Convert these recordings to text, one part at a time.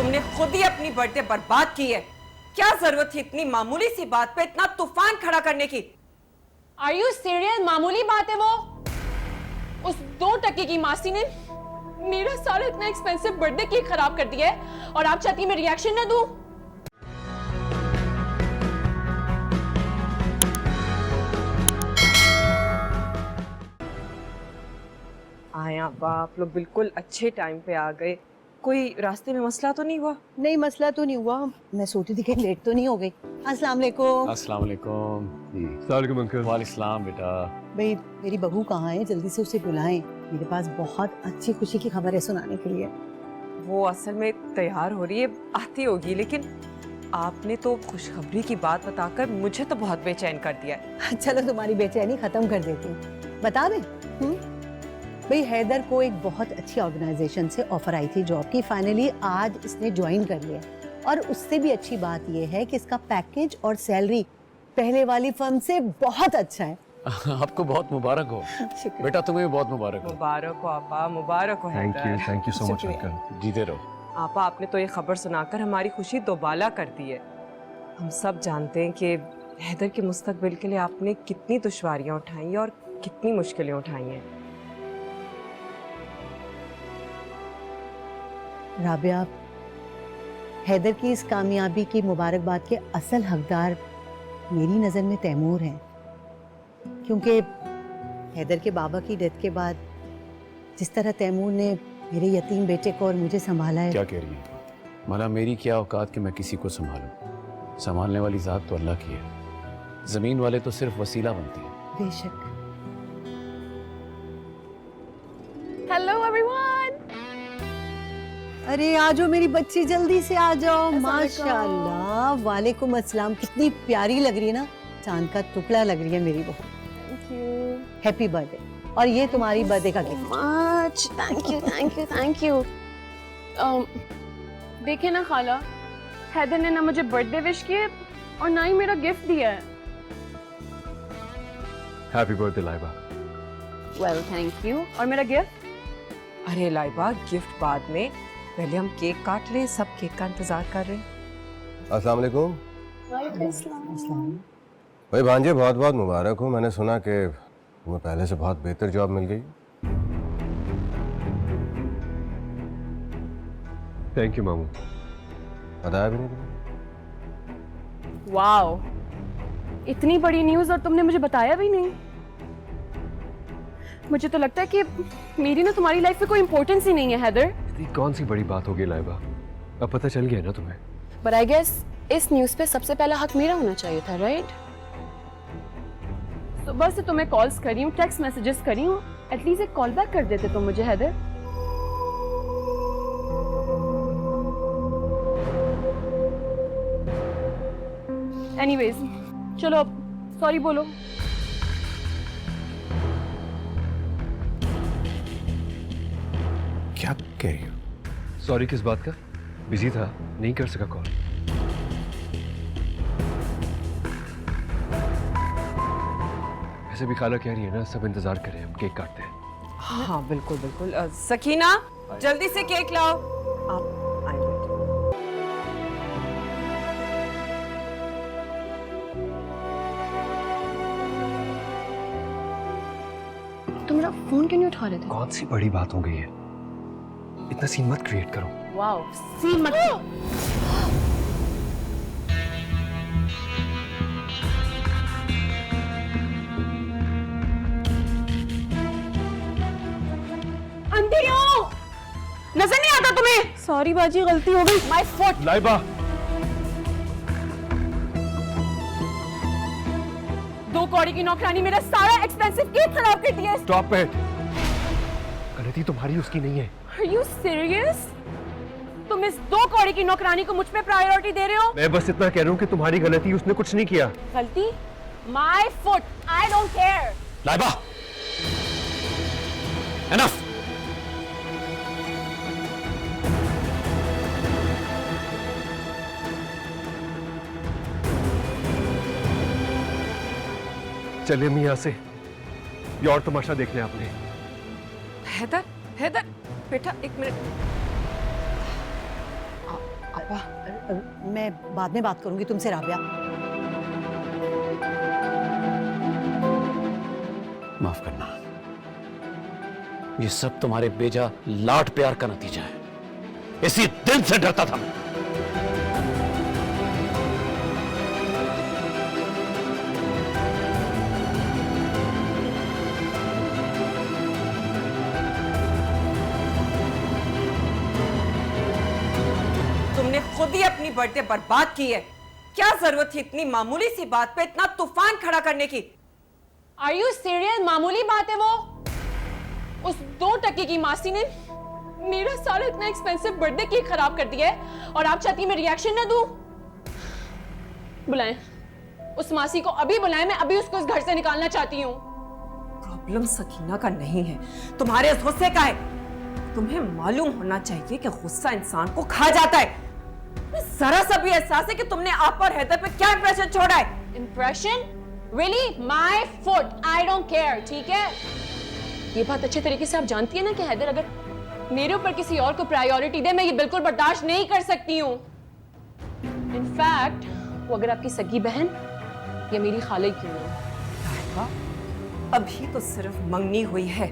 तुमने खुद ही अपनी बर्थडे बर्बाद की है। क्या जरूरत थी इतनी मामूली सी बात पे इतना तूफान खड़ा करने की? Are you serious? मामूली बात है वो। उस 2 टके की मासी ने मेरा सारा इतना एक्सपेंसिव बर्थडे केक खराब कर दिया है और आप चाहती हैं मैं रिएक्शन ना दूं? आया आप लोग बिल्कुल अच्छे टाइम पे आ गए। कोई रास्ते में मसला तो नहीं हुआ? नहीं, मसला तो नहीं हुआ। मैं सोची थी कि लेट तो नहीं हो गई। अस्सलाम वालेकुम। अस्सलाम वालेकुम। सलाम अंकल। वालेकुम बेटा। भाई मेरी बहू कहाँ है? जल्दी से उसे बुलाएं। मेरे पास बहुत अच्छी खुशी की खबर है सुनाने के लिए। वो असल में तैयार हो रही है, आती होगी, लेकिन आपने तो खुशखबरी की बात बताकर मुझे तो बहुत बेचैन कर दिया है। चलो तुम्हारी बेचैनी खत्म कर देती हूँ। बता दें भाई, हैदर को एक बहुत अच्छी ऑर्गेनाइजेशन से ऑफर आई थी जॉब की। फाइनली आज इसने ज्वाइन कर लिया और उससे भी अच्छी बात यह है कि इसका पैकेज और सैलरी पहले वाली फर्म से बहुत अच्छा है। आपको बहुत मुबारक हो बेटा, तुम्हें भी बहुत मुबारक हो। मुबारक हो आपा, मुबारक हो। थैंक यू सो मच शुक्रिया। अंकल। जीते रहो। आपा, आपने तो ये खबर सुनाकर हमारी खुशी दोबाला कर दी है। हम सब जानते हैं कि हैदर के मुस्तकबिल के लिए आपने कितनी दुश्वारियां उठाई और कितनी मुश्किलें उठाई हैं। राबिया, हैदर की इस कामयाबी की मुबारकबाद के असल हकदार मेरी नज़र में तैमूर हैं, क्योंकि हैदर के बाबा की डेथ के बाद जिस तरह तैमूर ने मेरे यतीम बेटे को और मुझे संभाला है। क्या कह रही है? भला मेरी क्या औकात कि मैं किसी को संभालूं? संभालने वाली जात तो अल्लाह की है, जमीन वाले तो सिर्फ वसीला बनते हैं। बेशक। Hello everyone. अरे आ जाओ मेरी बच्ची, जल्दी से आ जाओ। माशाल्लाह, वालेकुम अस्सलाम। कितनी प्यारी लग रही है ना, चांद का टुकड़ा लग रही है मेरी बहू। Thank you. Happy birthday. और ये तुम्हारी बर्थडे का gift. Much thank you thank you thank you. देखिए ना खाला, हैदर ने ना मुझे बर्थडे विश किए और ना ही मेरा गिफ्ट दिया है। Happy birthday Laiba. Well thank you. और मेरा गिफ्ट? अरे लाइबा, गिफ्ट बाद में, पहले हम केक काट लें। सब केक का इंतजार कर रहे हैं। अस्सलाम वालेकुम। अस्सलाम। भाई भांजे, बहुत बहुत मुबारक हो। मैंने सुना कि तुम्हें पहले से बहुत बेहतर जॉब मिल गई। थैंक यू मामू। बताया भी नहीं तुमने। वाओ, इतनी बड़ी न्यूज़ और तुमने मुझे बताया भी नहीं। मुझे तो लगता है कि मेरी ना तुम्हारी लाइफ में कोई इंपॉर्टेंस ही नहीं है हैदर। इतनी कौन सी बड़ी बात होगी लाइबा, अब पता चल गया ना तुम्हें। बट आई गेस इस न्यूज़ पे सबसे पहला हक मेरा होना चाहिए था, राइट? सुबह से तुम्हें कॉल्स करी हूँ, टेक्स्ट मैसेजेस करी हूँ, एटलीस्ट एक कॉल बैक कर देते तुम मुझे हैदर। एनीवेज, चलो अब सॉरी बोलो। क्या कह रही हो? सॉरी किस बात का? बिजी था, नहीं कर सका कॉल। ऐसे भी खाला कह रही है ना, सब इंतजार करें, हम केक काटते हैं। हाँ बिल्कुल बिल्कुल। सकीना, जल्दी से केक लाओ। आप आइए। तुम मेरा फोन क्यों नहीं उठा रहे थे? कौन सी बड़ी बात हो गई है? इतना सीन मत क्रिएट करो। वाओ, सीन मत। अंधे हो, नजर नहीं आता तुम्हें? सॉरी बाजी, गलती हो गई। My foot. लाइबा, 2 कौड़ी की नौकरानी मेरा सारा एक्सपेंसिव केक खराब कर दिया। Stop it. गलती तुम्हारी, उसकी नहीं है। Are you serious? तुम इस 2 कौड़ी की नौकरानी को मुझ पे प्रायोरिटी दे रहे हो? मैं बस इतना कह रहा हूँ कि तुम्हारी गलती, उसने कुछ नहीं किया। गलती? My foot. I don't care. Laiba, enough. चलिए हम यहाँ से, ये और तमाशा देख लिया आपने। हैदर, हैदर बेटा, एक मिनट। मैं बाद में बात करूंगी तुमसे राबिया। माफ करना, ये सब तुम्हारे बेजा लाड प्यार का नतीजा है। इसी दिल से डरता था मैं। तुमने खुद ही अपनी बर्थडे बर्बाद की है। क्या जरूरत थी इतनी मामूली सी बात पे इतना तूफान खड़ा करने की? Are you serious? मामूली बात है वो। उस 2 टके की मासी ने मेरा सारा इतना एक्सपेंसिव बर्थडे केक खराब कर दिया है और आप चाहती हैं मैं रिएक्शन ना दूं? बुलाएं उस मासी को, अभी बुलाएं, मैं अभी उसको इस घर से निकालना चाहती हूँ। प्रॉब्लम सकीना का नहीं है, तुम्हारे इस गुस्से का है। तुम्हें मालूम होना चाहिए कि गुस्सा इंसान को खा जाता है। जरा सा भी एहसास है कि तुमने आप और हैदर पे क्या इंप्रेशन छोड़ा है? Impression? Really? My foot, I don't care, ठीक है? ये बात अच्छे तरीके से आप जानती है ना कि हैदर अगर मेरे ऊपर किसी और को प्रायोरिटी दे, मैं ये बिल्कुल बर्दाश्त नहीं कर सकती हूँ। इनफैक्ट वो अगर आपकी सगी बहन या मेरी खाला क्यों हो। अभी तो सिर्फ मंगनी हुई है,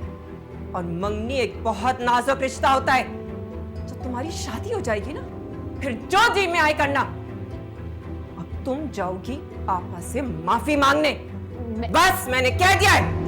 और मंगनी एक बहुत नाजुक रिश्ता होता है। जब तुम्हारी शादी हो जाएगी ना, फिर जो जी में आए करना। अब तुम जाओगी आपा से माफी मांगने। बस मैंने कह दिया है।